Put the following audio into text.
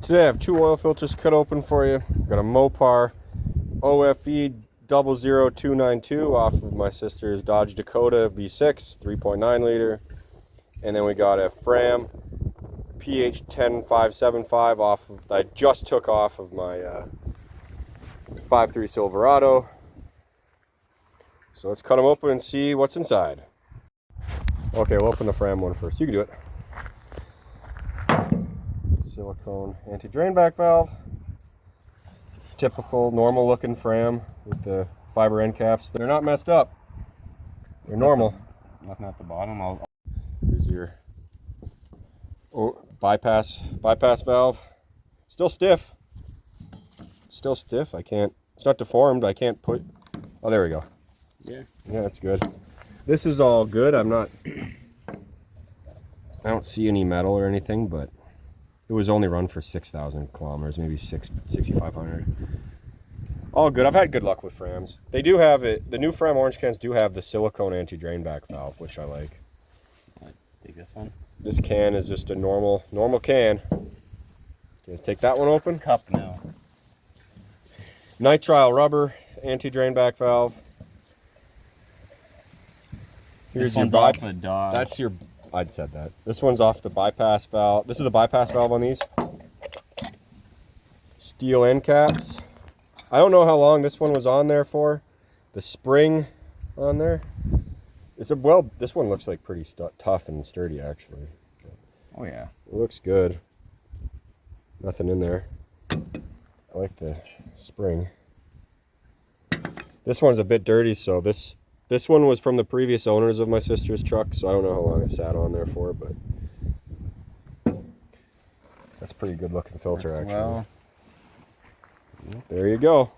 Today I have two oil filters cut open for you. Got a Mopar OFE 00292 off of my sister's Dodge Dakota V6 3.9 liter, and then we got a Fram PH10575 off of, I just took off of my 5.3 Silverado. So let's cut them open and see what's inside. Okay, we'll open the Fram one first. You can do it. Silicone anti-drain back valve. Typical normal looking Fram with the fiber end caps. They're not messed up. They're normal. Nothing at the bottom. Here's your bypass valve. Still stiff. Still stiff. I can't. It's not deformed. I can't put. Oh, there we go. Yeah. Yeah, that's good. This is all good. I don't see any metal or anything, but it was only run for 6,000 kilometers, maybe 6,500. All good. I've had good luck with Frams. They do have it. The new Fram orange cans do have the silicone anti-drain back valve, which I like. I take this one. This can is just a normal can. Okay, take that one open. Cup now. Nitrile rubber anti-drain back valve. Here's This your one's off the Dodge. That's your. I'd said that. This one's off the bypass valve. This is the bypass valve on these. Steel end caps. I don't know how long this one was on there for. The spring on there. It's a well. This one looks like pretty tough and sturdy actually. Oh yeah. It looks good. Nothing in there. I like the spring. This one's a bit dirty, so this one was from the previous owners of my sister's truck, so I don't know how long it sat on there for, but that's a pretty good looking filter actually. Well. There you go.